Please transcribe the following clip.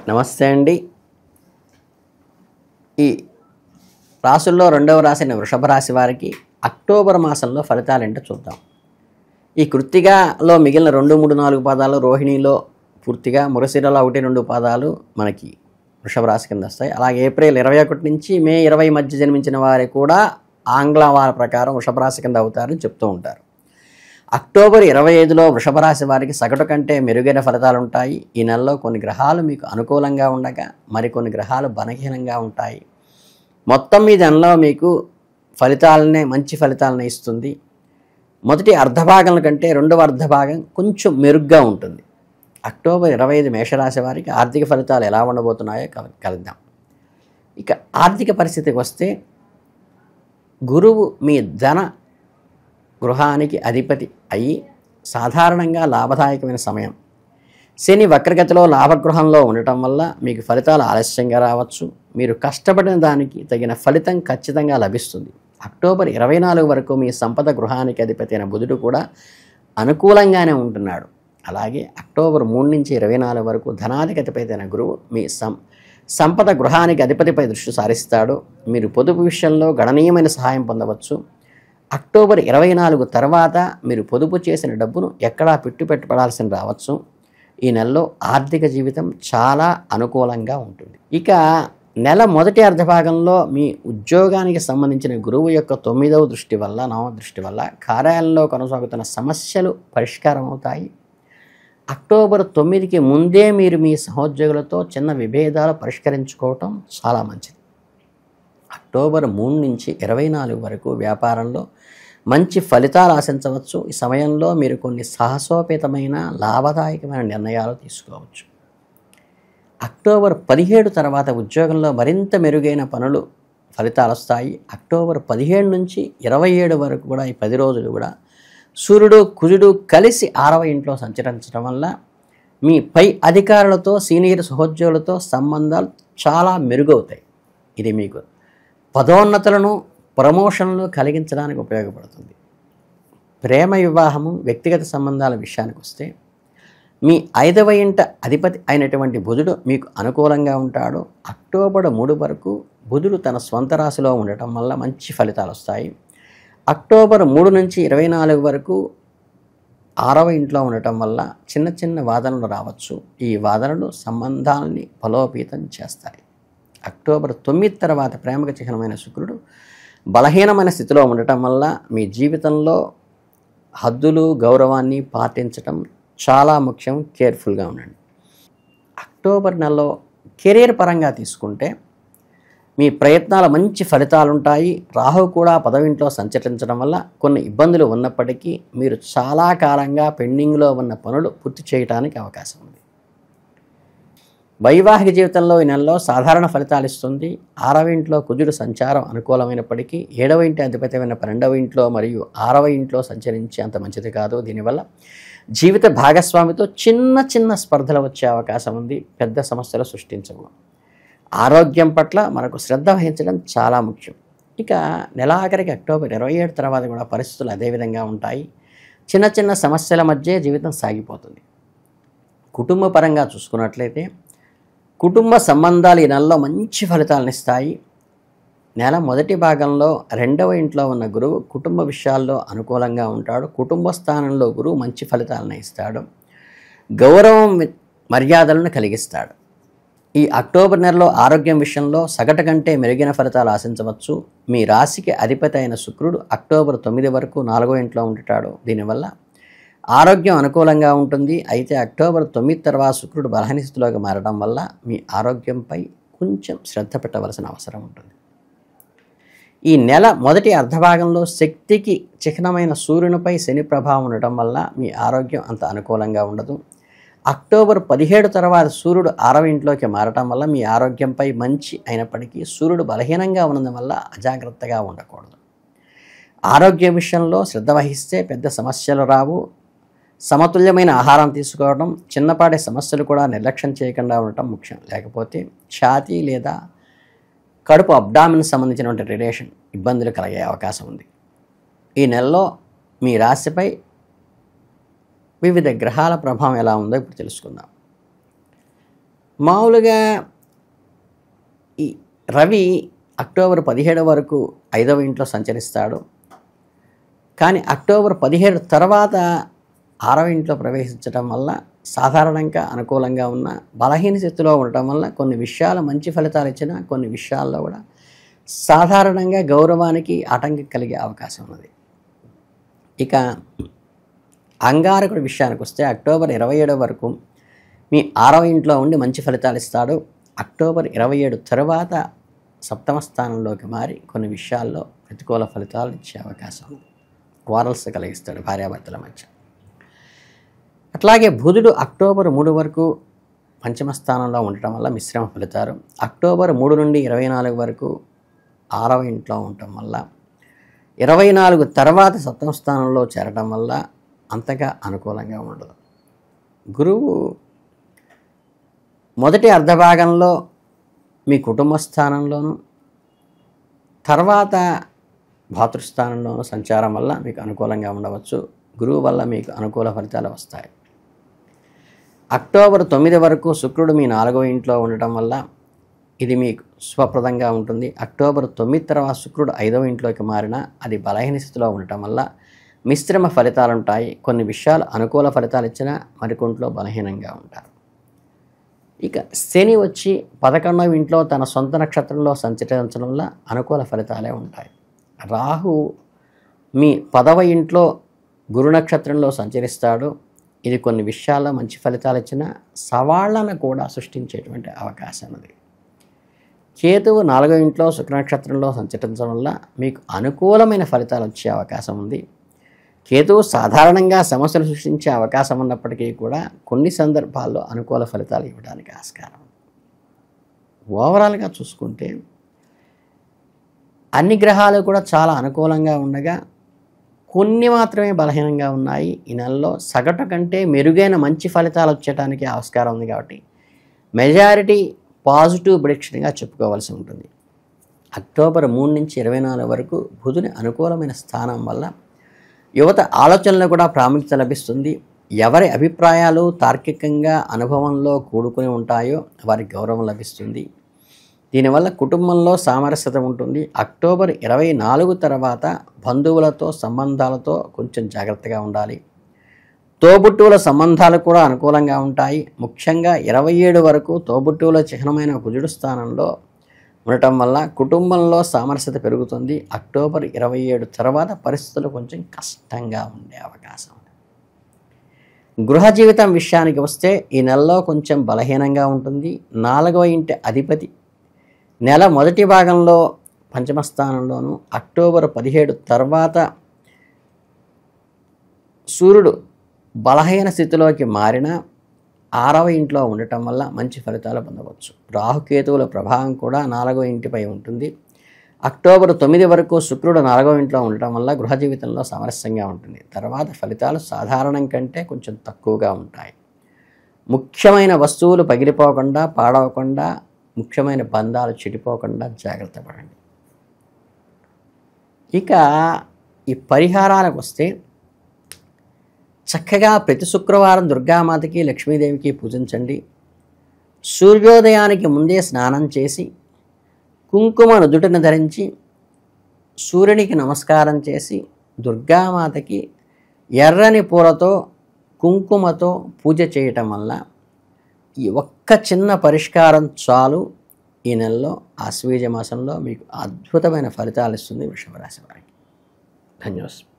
నమస్తే అండి. ఈ రాసుల్లో రెండవ రాశి వృషభ రాశి వారికి అక్టోబర్ మాసంలో ఫలితాలేంటో చూద్దాం. ఈ కృత్తికలో మిగిలిన 2, 3, 4 పాదాలు, రోహిణిలో పూర్తిగా, మృగశిరలో 1, 2 పాదాలు మనకి వృషభ రాశి కింద వస్తాయి. అలాగే ఏప్రిల్ 21 నుంచి మే 20 మధ్య జన్మించిన వారి కూడా ఆంగ్ల వార ప్రకారం వృషభ రాశి కింద అవుతారని చెప్తూ ఉంటారు. అక్టోబర్ 25లో వృషభ రాశి వారికి సగటు కంటే మెరుగైన ఫలితాలు ఉంటాయి. ఈ నెలలో కొన్ని గ్రహాలు మీకు అనుకూలంగా ఉండగా మరికొన్ని గ్రహాలు బలహీనంగా ఉంటాయి. మొత్తం మీద నెలలో మీకు మంచి ఫలితాలనే ఇస్తుంది. మొదటి అర్ధభాగం కంటే రెండవ అర్ధభాగం కొంచెం మెరుగ్గా ఉంటుంది. అక్టోబర్ 25 మేషరాశి వారికి ఆర్థిక ఫలితాలు ఎలా ఉండబోతున్నాయో కలుద్దాం. ఇక ఆర్థిక పరిస్థితికి వస్తే, గురువు మీ ధన గృహానికి అధిపతి అయి సాధారణంగా లాభదాయకమైన సమయం. శని వక్రగతిలో లాభగృహంలో ఉండటం వల్ల మీకు ఫలితాలు ఆలస్యంగా రావచ్చు. మీరు కష్టపడిన దానికి తగిన ఫలితం ఖచ్చితంగా లభిస్తుంది. అక్టోబర్ 24 వరకు మీ సంపద గృహానికి అధిపతి అయిన బుధుడు కూడా అనుకూలంగానే ఉంటున్నాడు. అలాగే అక్టోబర్ 3 నుంచి 24 వరకు ధనాధిపతి అయిన గురువు మీ సంపద గృహానికి అధిపతిపై దృష్టి సారిస్తాడు. మీరు పొదుపు విషయంలో గణనీయమైన సహాయం పొందవచ్చు. అక్టోబర్ 24 తర్వాత మీరు పొదుపు చేసిన డబ్బును ఎక్కడా పెట్టుబడాల్సిన రావచ్చు. ఈ నెలలో ఆర్థిక జీవితం చాలా అనుకూలంగా ఉంటుంది. ఇక నెల మొదటి అర్ధభాగంలో మీ ఉద్యోగానికి సంబంధించిన గురువు యొక్క 9వ దృష్టి వల్ల, 9వ దృష్టి వల్ల కార్యాలయంలో కొనసాగుతున్న సమస్యలు పరిష్కారం అవుతాయి. అక్టోబర్ 9కి ముందే మీరు మీ సహోద్యోగులతో చిన్న విభేదాలు పరిష్కరించుకోవటం చాలా మంచిది. అక్టోబర్ 3 నుంచి 24 వరకు వ్యాపారంలో మంచి ఫలితాలు ఆశించవచ్చు. ఈ సమయంలో మీరు కొన్ని సాహసోపేతమైన లాభదాయకమైన నిర్ణయాలు తీసుకోవచ్చు. అక్టోబర్ 17 తర్వాత ఉద్యోగంలో మరింత మెరుగైన ఫలితాలు వస్తాయి. అక్టోబర్ 17 నుంచి 27 వరకు కూడా ఈ 10 రోజులు కూడా సూర్యుడు కుజుడు కలిసి 6వ ఇంట్లో సంచరించడం వల్ల మీ పై అధికారులతో, సీనియర్ సహోద్యోగులతో సంబంధాలు చాలా మెరుగవుతాయి. ఇది మీకు పదోన్నతులను, ప్రమోషన్లు కలిగించడానికి ఉపయోగపడుతుంది. ప్రేమ వివాహము, వ్యక్తిగత సంబంధాల విషయానికి వస్తే, మీ 5వ ఇంట అధిపతి అయినటువంటి బుధుడు మీకు అనుకూలంగా ఉంటాడు. అక్టోబర్ 3 వరకు బుధుడు తన స్వంత రాశిలో ఉండటం వల్ల మంచి ఫలితాలు వస్తాయి. అక్టోబర్ 3 నుంచి 24 వరకు 6వ ఇంట్లో ఉండటం వల్ల చిన్న చిన్న వాదనలు రావచ్చు. ఈ వాదనలు సంబంధాలని బలోపేతం చేస్తాయి. అక్టోబర్ 9 తర్వాత ప్రేమకు చిహ్నమైన శుక్రుడు బలహీనమైన స్థితిలో ఉండటం వల్ల మీ జీవితంలో హద్దులు, గౌరవాన్ని పాటించటం చాలా ముఖ్యం. కేర్ఫుల్గా ఉండండి. అక్టోబర్ నెలలో కెరీర్ పరంగా తీసుకుంటే మీ ప్రయత్నాల మంచి ఫలితాలు ఉంటాయి. రాహు కూడా 10వ ఇంట్లో సంచరించడం వల్ల కొన్ని ఇబ్బందులు ఉన్నప్పటికీ మీరు చాలా కాలంగా పెండింగ్లో ఉన్న పనులు పూర్తి చేయడానికి అవకాశం ఉంది. వైవాహిక జీవితంలో ఈ నెలలో సాధారణ ఫలితాలు ఇస్తుంది. 6వ ఇంట్లో కుజుడు సంచారం అనుకూలమైనప్పటికీ 7వ ఇంటి అధిపతమైన 12వ ఇంట్లో మరియు 6వ ఇంట్లో సంచరించే అంత మంచిది కాదు. దీనివల్ల జీవిత భాగస్వామితో చిన్న చిన్న స్పర్ధలు వచ్చే అవకాశం ఉంది. పెద్ద సమస్యలు సృష్టించవు. ఆరోగ్యం పట్ల మనకు శ్రద్ధ వహించడం చాలా ముఖ్యం. ఇక నెలాఖరికి అక్టోబర్ 27 తర్వాత కూడా పరిస్థితులు అదేవిధంగా ఉంటాయి. చిన్న చిన్న సమస్యల మధ్య జీవితం సాగిపోతుంది. కుటుంబ పరంగా చూసుకున్నట్లయితే కుటుంబ సంబంధాలు ఈ నెలలో మంచి ఫలితాలను ఇస్తాయి. నెల మొదటి భాగంలో 2వ ఇంట్లో ఉన్న గురువు కుటుంబ విషయాల్లో అనుకూలంగా ఉంటాడు. కుటుంబ స్థానంలో గురువు మంచి ఫలితాలను ఇస్తాడు. గౌరవం, మర్యాదలను కలిగిస్తాడు. ఈ అక్టోబర్ నెలలో ఆరోగ్యం విషయంలో సగటు కంటే మెరుగైన ఫలితాలు ఆశించవచ్చు. మీ రాశికి అధిపతి అయిన శుక్రుడు అక్టోబర్ 9 వరకు 4వ ఇంట్లో ఉంటాడు. దీనివల్ల ఆరోగ్యం అనుకూలంగా ఉంటుంది. అయితే అక్టోబర్ 9 తర్వాత శుక్రుడు బలహీన స్థితిలోకి మారడం వల్ల మీ ఆరోగ్యంపై కొంచెం శ్రద్ధ పెట్టవలసిన అవసరం ఉంటుంది. ఈ నెల మొదటి అర్ధభాగంలో శక్తికి చిహ్నమైన సూర్యునిపై శని ప్రభావం ఉండటం వల్ల మీ ఆరోగ్యం అంత అనుకూలంగా ఉండదు. అక్టోబర్ 17 తర్వాత సూర్యుడు 6వ ఇంట్లోకి మారటం వల్ల మీ ఆరోగ్యంపై మంచి అయినప్పటికీ సూర్యుడు బలహీనంగా ఉన్నందు వల్ల అజాగ్రత్తగా ఉండకూడదు. ఆరోగ్య విషయంలో శ్రద్ధ వహిస్తే పెద్ద సమస్యలు రావు. సమతుల్యమైన ఆహారం తీసుకోవడం, చిన్నపాటి సమస్యలు కూడా నిర్లక్ష్యం చేయకుండా ఉండటం ముఖ్యం. లేకపోతే ఛాతీ లేదా కడుపు అబ్డామిన్ సంబంధించినటువంటి రేడియేషన్ ఇబ్బందులు కలిగే అవకాశం ఉంది. ఈ నెలలో మీ రాశిపై వివిధ గ్రహాల ప్రభావం ఎలా ఉందో ఇప్పుడు తెలుసుకుందాం. మామూలుగా ఈ రవి అక్టోబర్ 17 వరకు 5వ ఇంట్లో సంచరిస్తాడు. కానీ అక్టోబర్ 17 తర్వాత 6వ ఇంట్లో ప్రవేశించడం వల్ల సాధారణంగా అనుకూలంగా ఉన్న బలహీన స్థితిలో ఉండటం వల్ల కొన్ని విషయాలు మంచి ఫలితాలు ఇచ్చినా కొన్ని విషయాల్లో కూడా సాధారణంగా గౌరవానికి ఆటంకం కలిగే అవకాశం ఉన్నది. ఇక అంగారకుడి విషయానికి వస్తే అక్టోబర్ 27 వరకు మీ 6వ ఇంట్లో ఉండి మంచి ఫలితాలు ఇస్తాడు. అక్టోబర్ 27 తర్వాత 7వ స్థానంలోకి మారి కొన్ని విషయాల్లో ప్రతికూల ఫలితాలు ఇచ్చే అవకాశం ఉంది. వారల్స్ కలిగిస్తాడు భార్యాభర్తల మధ్య. అట్లాగే బుధుడు అక్టోబర్ 3 వరకు పంచమ స్థానంలో ఉండటం వల్ల మిశ్రమ ఫలితాలు. అక్టోబర్ 3 నుండి 24 వరకు 6వ ఇంట్లో ఉండటం వల్ల 24 తర్వాత 7వ స్థానంలో చేరటం వల్ల అంతగా అనుకూలంగా ఉండదు. గురువు మొదటి అర్ధభాగంలో మీ కుటుంబ స్థానంలోనూ తర్వాత భాతృస్థానంలోనూ సంచారం వల్ల మీకు అనుకూలంగా ఉండవచ్చు. గురువు వల్ల మీకు అనుకూల ఫలితాలు వస్తాయి. అక్టోబర్ 9 వరకు శుక్రుడు మీ 4వ ఇంట్లో ఉండటం వల్ల ఇది మీకు శుభప్రదంగా ఉంటుంది. అక్టోబర్ 9 తర్వాత శుక్రుడు 5వ ఇంట్లోకి మారినా అది బలహీన స్థితిలో ఉండటం వల్ల మిశ్రమ ఫలితాలు ఉంటాయి. కొన్ని విషయాలు అనుకూల ఫలితాలు ఇచ్చినా మరికొంట్లో బలహీనంగా ఉంటారు. ఇక శని వచ్చి 11వ ఇంట్లో తన సొంత నక్షత్రంలో సంచరించడం వల్ల అనుకూల ఫలితాలే ఉంటాయి. రాహు మీ 10వ ఇంట్లో గురు నక్షత్రంలో సంచరిస్తాడు. ఇది కొన్ని విషయాల్లో మంచి ఫలితాలు ఇచ్చినా సవాళ్లను కూడా సృష్టించేటువంటి అవకాశం ఉంది. కేతువు 4వ ఇంట్లో శుక్ర నక్షత్రంలో సంచరించడం వల్ల మీకు అనుకూలమైన ఫలితాలు వచ్చే అవకాశం ఉంది. కేతువు సాధారణంగా సమస్యలు సృష్టించే అవకాశం ఉన్నప్పటికీ కూడా కొన్ని సందర్భాల్లో అనుకూల ఫలితాలు ఇవ్వడానికి ఆస్కారం. ఓవరాల్గా చూసుకుంటే అన్ని గ్రహాలు కూడా చాలా అనుకూలంగా ఉండగా కొన్ని మాత్రమే బలహీనంగా ఉన్నాయి. ఈ నెలలో సగటు కంటే మెరుగైన మంచి ఫలితాలు వచ్చేటానికి ఆస్కారం ఉంది. కాబట్టి మెజారిటీ పాజిటివ్ ప్రిడిక్షన్గా చెప్పుకోవాల్సి ఉంటుంది. అక్టోబర్ 3 నుంచి 24 వరకు బుధుని అనుకూలమైన స్థానం వల్ల యువత ఆలోచనలు కూడా ప్రాముఖ్యత లభిస్తుంది. ఎవరి అభిప్రాయాలు తార్కికంగా అనుభవంలో కూడుకుని ఉంటాయో వారికి గౌరవం లభిస్తుంది. దీనివల్ల కుటుంబంలో సామరస్యత ఉంటుంది. అక్టోబర్ 24 తర్వాత బంధువులతో సంబంధాలతో కొంచెం జాగ్రత్తగా ఉండాలి. తోబుట్టువుల సంబంధాలు కూడా అనుకూలంగా ఉంటాయి. ముఖ్యంగా 27 వరకు తోబుట్టువుల చిహ్నమైన కుజుడు స్థానంలో ఉండటం వల్ల కుటుంబంలో సామరస్యత పెరుగుతుంది. అక్టోబర్ 27 తర్వాత పరిస్థితులు కొంచెం కష్టంగా ఉండే అవకాశం ఉంది. గృహ జీవితం విషయానికి వస్తే ఈ నెలలో కొంచెం బలహీనంగా ఉంటుంది. 4వ ఇంటి అధిపతి నెల మొదటి భాగంలో పంచమ స్థానంలోను, అక్టోబర్ 17 తర్వాత సూర్యుడు బలహీన స్థితిలోకి మారిన 6వ ఇంట్లో ఉండటం వల్ల మంచి ఫలితాలు పొందవచ్చు. రాహుకేతువుల ప్రభావం కూడా 4వ ఇంటిపై ఉంటుంది. అక్టోబర్ 9 వరకు శుక్రుడు 4వ ఇంట్లో ఉండటం వల్ల గృహ జీవితంలో సామరస్యంగా ఉంటుంది. తర్వాత ఫలితాలు సాధారణం కంటే కొంచెం తక్కువగా ఉంటాయి. ముఖ్యమైన వస్తువులు పగిలిపోకుండా, పాడవకుండా, ముఖ్యమైన బంధాలు చెడిపోకుండా జాగ్రత్త పడండి. ఇక ఈ పరిహారాలకు వస్తే చక్కగా ప్రతి శుక్రవారం దుర్గామాతకి లక్ష్మీదేవికి పూజించండి. సూర్యోదయానికి ముందే స్నానం చేసి కుంకుమ నుదుటిన ధరించి సూర్యునికి నమస్కారం చేసి దుర్గామాతకి ఎర్రని పూలతో కుంకుమతో పూజ చేయటం వల్ల ఈ ఒక్క చిన్న పరిష్కారం చాలు ఈ నెలలో ఆశ్వీజ మాసంలో మీకు అద్భుతమైన ఫలితాలు ఇస్తుంది వృషభ రాశి వారికి. ధన్యవాదాలు.